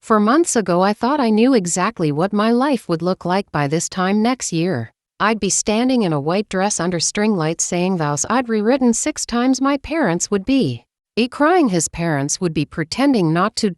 For months ago I thought I knew exactly what my life would look like by this time next year. I'd be standing in a white dress under string lights saying vows I'd rewritten 6 times. My parents would be crying. His parents would be pretending not to.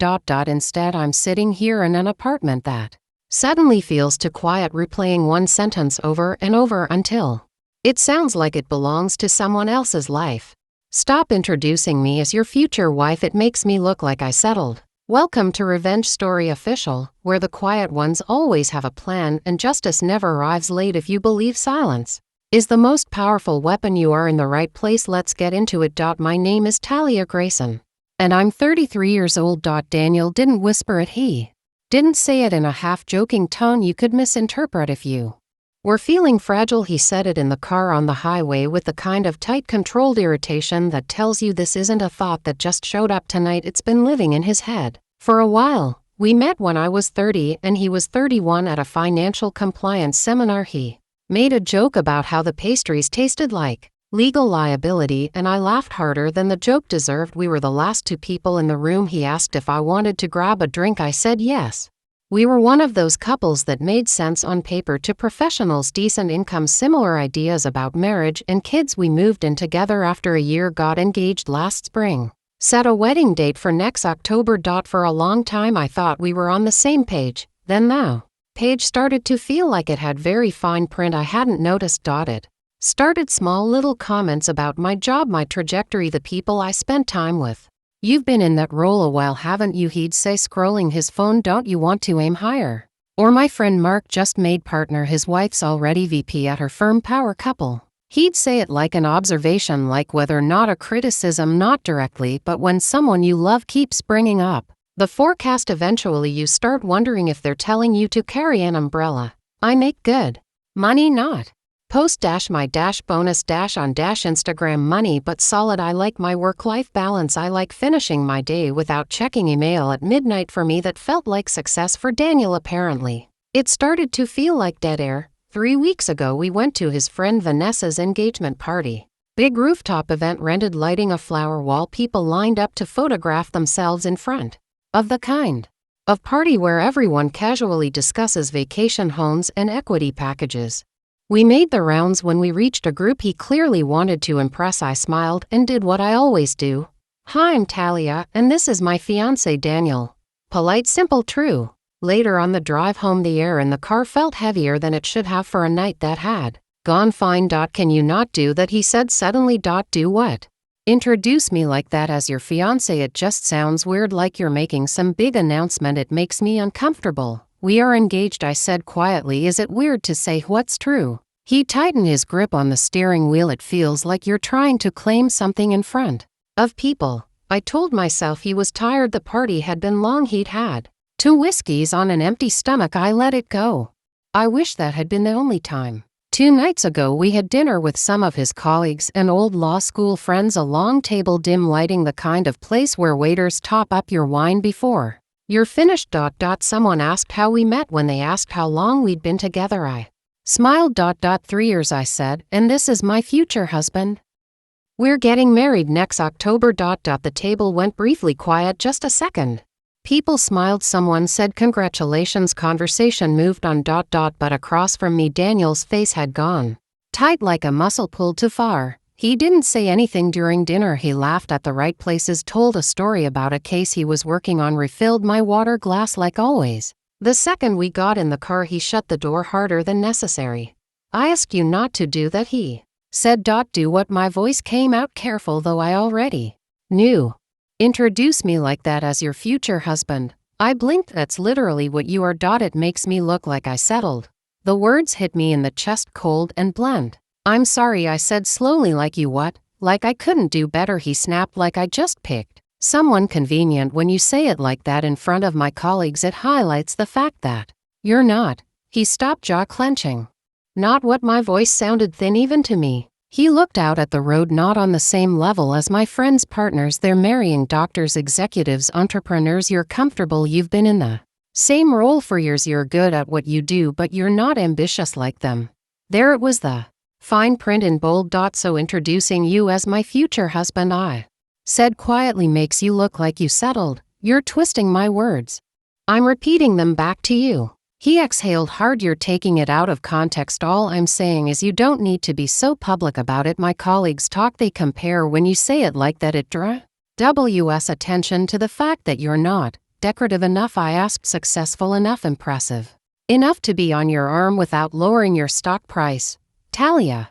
Instead I'm sitting here in an apartment that suddenly feels too quiet, replaying one sentence over and over until it sounds like it belongs to someone else's life. Stop introducing me as your future wife. It makes me look like I settled. Welcome to Revenge Story Official, where the quiet ones always have a plan and justice never arrives late. If you believe silence is the most powerful weapon, you are in the right place. Let's get into it. My name is Talia Grayson, and I'm 33 years old. Daniel didn't whisper it. He didn't say it in a half-joking tone you could misinterpret if you were feeling fragile. He said it in the car on the highway with the kind of tight, controlled irritation that tells you this isn't a thought that just showed up tonight. It's been living in his head for a while. We met when I was 30 and he was 31 at a financial compliance seminar. He made a joke about how the pastries tasted like legal liability, and I laughed harder than the joke deserved. We were the last 2 people in the room. He asked if I wanted to grab a drink. I said yes. We were one of those couples that made sense on paper to professionals, decent income, similar ideas about marriage and kids. We moved in together after a year, got engaged last spring, set a wedding date for next October. For a long time I thought we were on the same page. Then now page started to feel like it had very fine print I hadn't noticed. It started small little comments about my job, my trajectory, the people I spent time with. You've been in that role a while, haven't you? He'd say, scrolling his phone. Don't you want to aim higher? Or my friend Mark just made partner. His wife's already VP at her firm. Power couple. He'd say it like an observation, like whether not a criticism, not directly, but when someone you love keeps bringing up the forecast, eventually you start wondering if they're telling you to carry an umbrella. I make good money, not post my bonus on Instagram money, but solid. I like my work-life balance. I like finishing my day without checking email at midnight. For me, that felt like success. For Daniel, apparently it started to feel like dead air. 3 weeks ago we went to his friend Vanessa's engagement party. Big rooftop event, rented lighting, a flower wall, people lined up to photograph themselves in front of the kind of party where everyone casually discusses vacation homes and equity packages. We made the rounds. When we reached a group he clearly wanted to impress, I smiled and did what I always do. Hi, I'm Talia, and this is my fiancé Daniel. Polite, simple, true. Later on the drive home, the air in the car felt heavier than it should have for a night that had gone fine. Can you not do that? He said suddenly. Do what? Introduce me like that as your fiancé. It just sounds weird, like you're making some big announcement. It makes me uncomfortable. We are engaged, I said quietly. Is it weird to say what's true? He tightened his grip on the steering wheel. It feels like you're trying to claim something in front of people. I told myself he was tired. The party had been long. He'd had 2 whiskeys on an empty stomach. I let it go. I wish that had been the only time. 2 nights ago we had dinner with some of his colleagues and old law school friends. A long table, dim lighting, the kind of place where waiters top up your wine before you're finished. Someone asked how we met. When they asked how long we'd been together, I smiled. 3 years, I said, and this is my future husband. We're getting married next October. The table went briefly quiet. Just a second. People smiled. Someone said congratulations. Conversation moved on. But across from me Daniel's face had gone tight, like a muscle pulled too far. He didn't say anything during dinner. He laughed at the right places, told a story about a case he was working on, refilled my water glass like always. The second we got in the car he shut the door harder than necessary. I asked you not to do that, he said. Do what? My voice came out, careful, though I already knew. Introduce me like that as your future husband. I blinked. That's literally what you are. It makes me look like I settled. The words hit me in the chest, cold and blunt. I'm sorry, I said slowly. Like you what? Like I couldn't do better, he snapped. Like I just picked someone convenient. When you say it like that in front of my colleagues, it highlights the fact that you're not. He stopped, jaw clenching. Not what? My voice sounded thin even to me. He looked out at the road. Not on the same level as my friends' partners. They're marrying doctors, executives, entrepreneurs. You're comfortable. You've been in the same role for years. You're good at what you do, but you're not ambitious like them. There it was, the fine print in bold. So introducing you as my future husband, I said quietly, makes you look like you settled. You're twisting my words. I'm repeating them back to you. He exhaled hard. You're taking it out of context. All I'm saying is you don't need to be so public about it. My colleagues talk, they compare. When you say it like that, it draws attention to the fact that you're not decorative enough. I asked. Successful enough, impressive enough to be on your arm without lowering your stock price, Talia?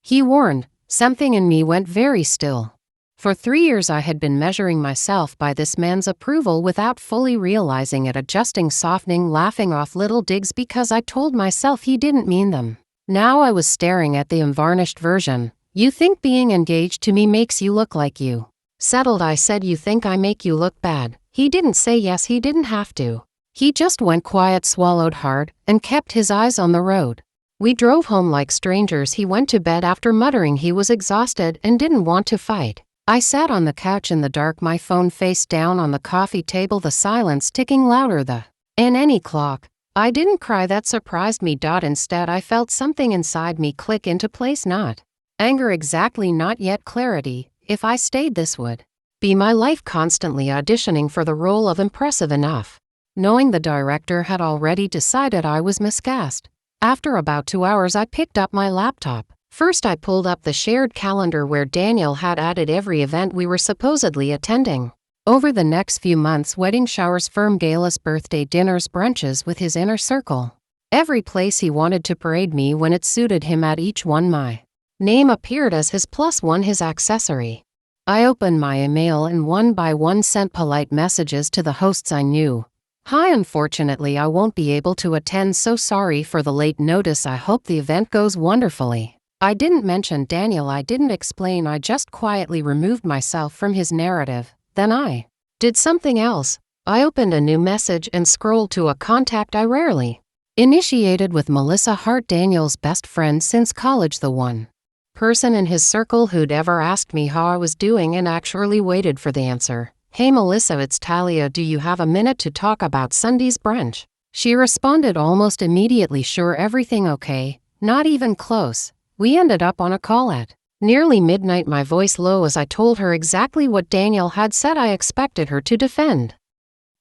He warned. Something in me went very still. For 3 years I had been measuring myself by this man's approval without fully realizing it, adjusting, softening, laughing off little digs because I told myself he didn't mean them. Now I was staring at the unvarnished version. You think being engaged to me makes you look like you settled? I said. You think I make you look bad? He didn't say yes, he didn't have to. He just went quiet, swallowed hard, and kept his eyes on the road. We drove home like strangers. He went to bed after muttering he was exhausted and didn't want to fight. I sat on the couch in the dark, my phone face down on the coffee table, the silence ticking louder than any clock. I didn't cry, that surprised me. Instead I felt something inside me click into place. Not anger exactly, not yet clarity. If I stayed, this would be my life, constantly auditioning for the role of impressive enough, knowing the director had already decided I was miscast. After about 2 hours I picked up my laptop. First I pulled up the shared calendar where Daniel had added every event we were supposedly attending over the next few months: wedding showers, firm galas, birthday dinners, brunches with his inner circle. Every place he wanted to parade me when it suited him. At each one my name appeared as his +1, his accessory. I opened my email and one by one sent polite messages to the hosts I knew. Hi, unfortunately I won't be able to attend, so sorry for the late notice. I hope the event goes wonderfully. I didn't mention Daniel, I didn't explain, I just quietly removed myself from his narrative. Then I did something else. I opened a new message and scrolled to a contact I rarely initiated with: Melissa Hart, Daniel's best friend since college, the one person in his circle who'd ever asked me how I was doing and actually waited for the answer. Hey Melissa, it's Talia, do you have a minute to talk about Sunday's brunch? She responded almost immediately, sure, everything okay? Not even close. We ended up on a call at nearly midnight, my voice low as I told her exactly what Daniel had said. I expected her to defend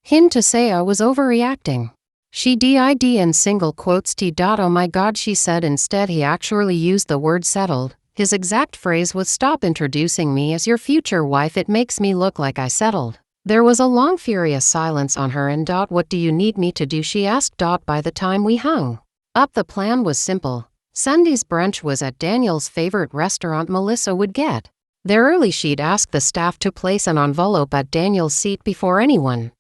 him, to say I was overreacting. She did in single quotes t. Oh my god, she said. Instead he actually used the word settled. His exact phrase was, stop introducing me as your future wife, it makes me look like I settled. There was a long furious silence on her end. What do you need me to do, she asked. By the time we hung up the plan was simple. Sunday's brunch was at Daniel's favorite restaurant. Melissa would get there early. She'd ask the staff to place an envelope at Daniel's seat before anyone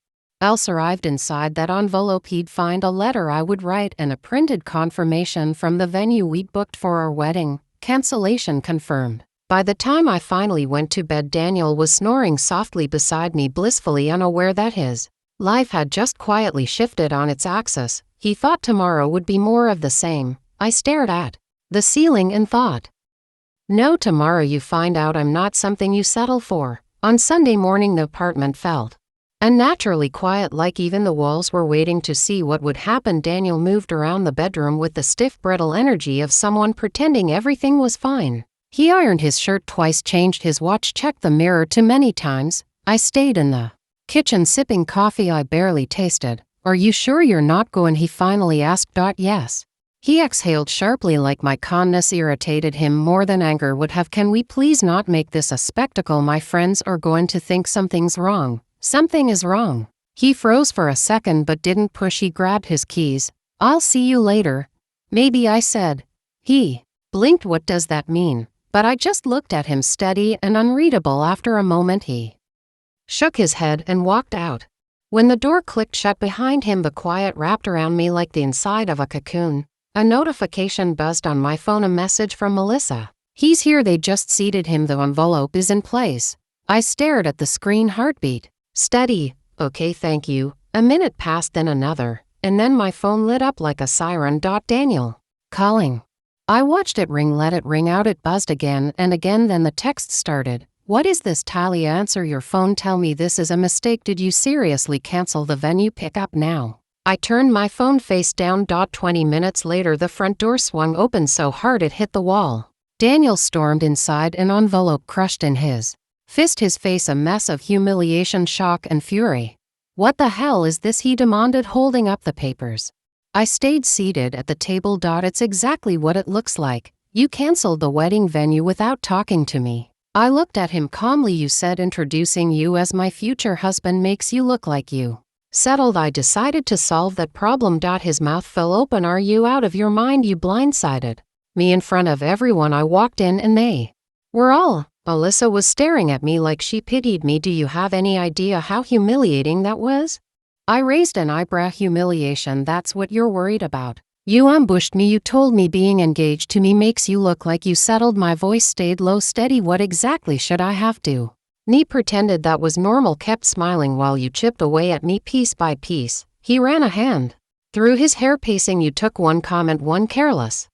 else arrived. Inside that envelope he'd find a letter I would write and a printed confirmation from the venue we'd booked for our wedding. Cancellation confirmed. By the time I finally went to bed, Daniel was snoring softly beside me, blissfully unaware that his life had just quietly shifted on its axis. He thought tomorrow would be more of the same. I stared at the ceiling and thought, no, tomorrow you find out I'm not something you settle for. On Sunday morning the apartment felt unnaturally quiet, like even the walls were waiting to see what would happen. Daniel moved around the bedroom with the stiff, brittle energy of someone pretending everything was fine. He ironed his shirt twice, changed his watch, checked the mirror too many times. I stayed in the kitchen sipping coffee I barely tasted. Are you sure you're not going? He finally asked. Yes. He exhaled sharply, like my calmness irritated him more than anger would have. Can we please not make this a spectacle? My friends are going to think something's wrong. Something is wrong. He froze for a second but didn't push. He grabbed his keys. I'll see you later. Maybe, I said. He blinked. What does that mean? But I just looked at him, steady and unreadable. After a moment he shook his head and walked out. When the door clicked shut behind him, the quiet wrapped around me like the inside of a cocoon. A notification buzzed on my phone, a message from Melissa. He's here, they just seated him, the envelope is in place. I stared at the screen, heartbeat steady. Okay, thank you. A minute passed, then another, and then my phone lit up like a siren. Daniel calling. I watched it ring, let it ring out. It buzzed again and again, then the text started. What is this, Talia? Answer your phone. Tell me this is a mistake. Did you seriously cancel the venue? Pick up now. I turned my phone face down. 20 minutes later the front door swung open so hard it hit the wall. Daniel stormed inside, an envelope crushed in his fist, his face a mess of humiliation, shock, and fury. What the hell is this? He demanded, holding up the papers. I stayed seated at the table. It's exactly what it looks like. You canceled the wedding venue without talking to me. I looked at him calmly. You said introducing you as my future husband makes you look like you settled. I decided to solve that problem. His mouth fell open. Are you out of your mind? You blindsided me in front of everyone. I walked in and they were all. Alyssa was staring at me like she pitied me. Do you have any idea how humiliating that was? I raised an eyebrow. Humiliation? That's what you're worried about? You ambushed me. You told me being engaged to me makes you look like you settled. My voice stayed low, steady. What exactly should I have to? He pretended that was normal, kept smiling while you chipped away at me piece by piece. He ran a hand through his hair, pacing. You took one comment, one careless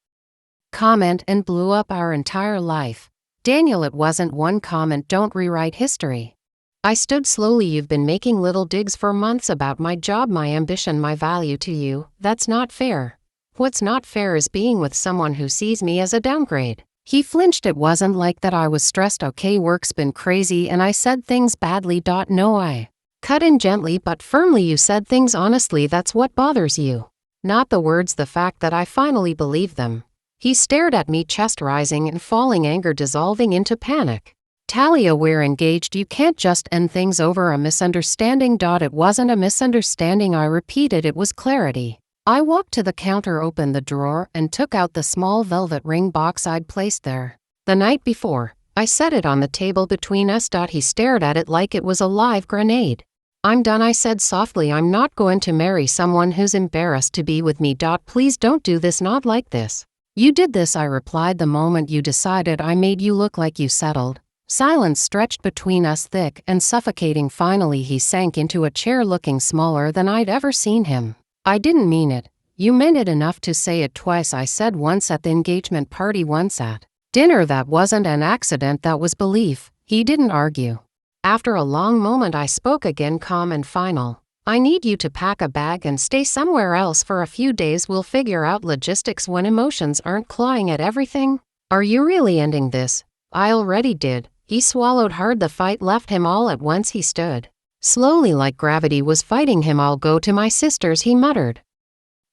comment, and blew up our entire life. Daniel, it wasn't one comment. Don't rewrite history. I stood slowly. You've been making little digs for months about my job, my ambition, my value to you. That's not fair. What's not fair is being with someone who sees me as a downgrade. He flinched. It wasn't like that. I was stressed. Okay, work's been crazy and I said things badly. No, I cut in gently but firmly. You said things honestly. That's what bothers you. Not the words, the fact that I finally believed them. He stared at me, chest rising and falling, anger dissolving into panic. Talia, we're engaged. You can't just end things over a misunderstanding. It wasn't a misunderstanding. I repeated. It was clarity. I walked to the counter, opened the drawer, and took out the small velvet ring box I'd placed there the night before. I set it on the table between us. He stared at it like it was a live grenade. I'm done, I said softly. I'm not going to marry someone who's embarrassed to be with me. Please don't do this, not like this. You did this, I replied, the moment you decided. I made you look like you settled. Silence stretched between us, thick and suffocating. Finally, he sank into a chair, looking smaller than I'd ever seen him. I didn't mean it. You meant it enough to say it twice. I said once at the engagement party, once at dinner. That wasn't an accident, that was belief. He didn't argue. After a long moment, I spoke again, calm and final. I need you to pack a bag and stay somewhere else for a few days. We'll figure out logistics when emotions aren't clawing at everything. Are you really ending this? I already did. He swallowed hard. The fight left him all at once. He stood slowly like gravity was fighting him. I'll go to my sister's, he muttered,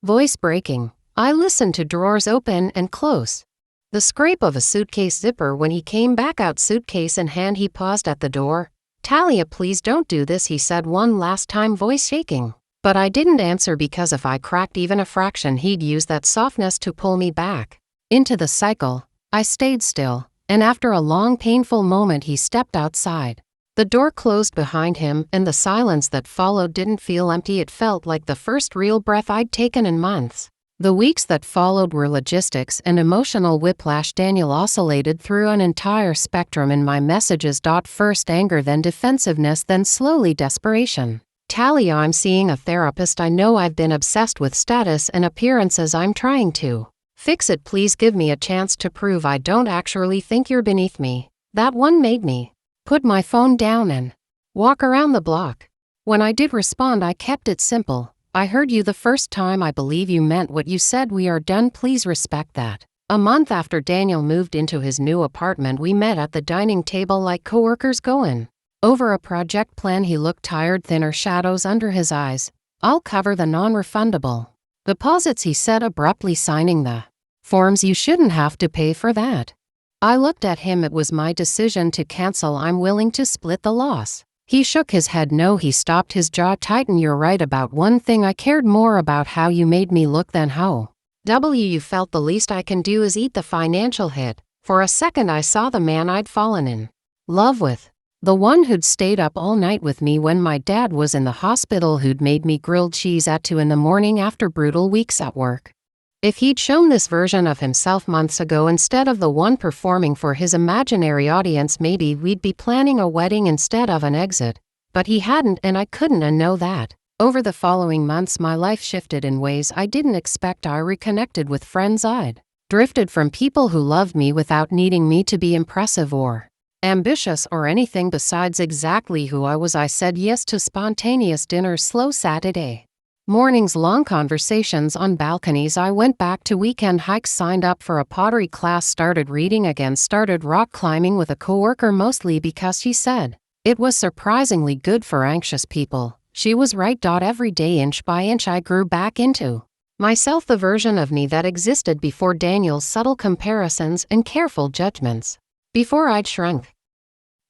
voice breaking. I listened to drawers open and close, the scrape of a suitcase zipper. When he came back out, suitcase in hand, he paused at the door. Talia, please don't do this, he said one last time, voice shaking. But I didn't answer, because if I cracked even a fraction, he'd use that softness to pull me back into the cycle. I stayed still, and after a long, painful moment, he stepped outside. The door closed behind him, and the silence that followed didn't feel empty. It felt like the first real breath I'd taken in months. The weeks that followed were logistics and emotional whiplash. Daniel oscillated through an entire spectrum in my messages. First anger, then defensiveness, then slowly desperation. Talia, I'm seeing a therapist. I know I've been obsessed with status and appearances. I'm trying to fix it. Please give me a chance to prove I don't actually think you're beneath me. That one made me put my phone down and walk around the block. When I did respond, I kept it simple. I heard you the first time. I believe you meant what you said. We are done. Please respect that. A month after Daniel moved into his new apartment, we met at the dining table like coworkers going over a project plan. He looked tired, thinner shadows under his eyes. I'll cover the non-refundable deposits, he said abruptly, signing the forms. You shouldn't have to pay for that. I looked at him. It was my decision to cancel. I'm willing to split the loss. He shook his head. No, he stopped, his jaw tightened. You're right about one thing. I cared more about how you made me look than how you felt. The least I can do is eat the financial hit. For a second, I saw the man I'd fallen in love with. The one who'd stayed up all night with me when my dad was in the hospital, who'd made me grilled cheese at 2 a.m. after brutal weeks at work. If he'd shown this version of himself months ago instead of the one performing for his imaginary audience, maybe we'd be planning a wedding instead of an exit. But he hadn't, and I couldn't unknow that. Over the following months, my life shifted in ways I didn't expect. I reconnected with friends I'd drifted from, people who loved me without needing me to be impressive or ambitious or anything besides exactly who I was. I said yes to spontaneous dinners, slow Saturday mornings, long conversations on balconies. I went back to weekend hikes, signed up for a pottery class, started reading again, started rock climbing with a coworker, mostly because she said it was surprisingly good for anxious people. She was right. Every day, inch by inch, I grew back into myself, the version of me that existed before Daniel's subtle comparisons and careful judgments. Before I'd shrunk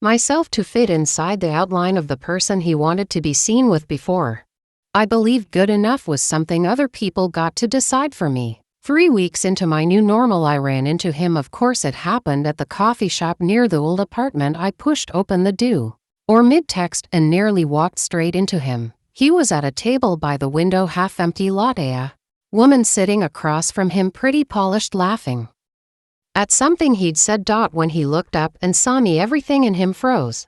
myself to fit inside the outline of the person he wanted to be seen with before I believed good enough was something other people got to decide for me. 3 weeks into my new normal, I ran into him. Of course, it happened at the coffee shop near the old apartment. I pushed open the mid-text and nearly walked straight into him. He was at a table by the window, half empty. A woman sitting across from him, pretty polished, laughing at something he'd said. When he looked up and saw me, everything in him froze.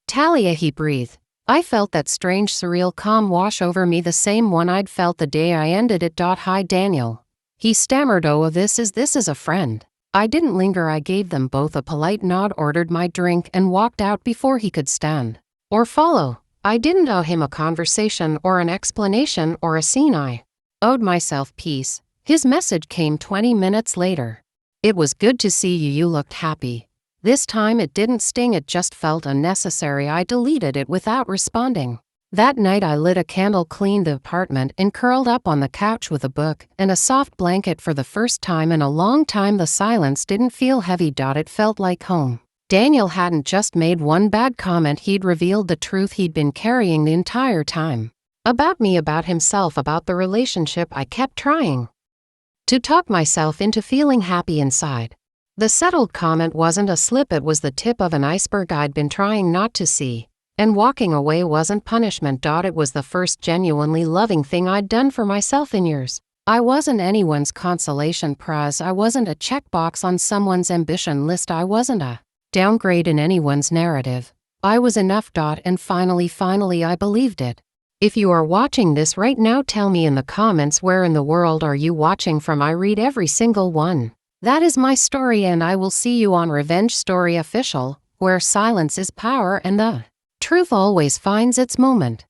Talia, he breathed. I felt that strange, surreal calm wash over me, the same one I'd felt the day I ended it. Hi, Daniel. He stammered. Oh, this is a friend. I didn't linger. I gave them both a polite nod, ordered my drink, and walked out before he could stand or follow. I didn't owe him a conversation or an explanation or a scene. I owed myself peace. His message came 20 minutes later. It was good to see you. You looked happy. This time it didn't sting, it just felt unnecessary. I deleted it without responding. That night I lit a candle, cleaned the apartment, and curled up on the couch with a book and a soft blanket. For the first time in a long time, the silence didn't feel heavy. It felt like home. Daniel hadn't just made one bad comment, he'd revealed the truth he'd been carrying the entire time. About me, about himself, about the relationship. I kept trying to talk myself into feeling happy inside. The settled comment wasn't a slip, it was the tip of an iceberg I'd been trying not to see. And walking away wasn't punishment. It was the first genuinely loving thing I'd done for myself in years. I wasn't anyone's consolation prize. I wasn't a checkbox on someone's ambition list. I wasn't a downgrade in anyone's narrative. I was enough. And finally, I believed it. If you are watching this right now, tell me in the comments, where in the world are you watching from? I read every single one. That is my story, and I will see you on Revenge Story Official, where silence is power and the truth always finds its moment.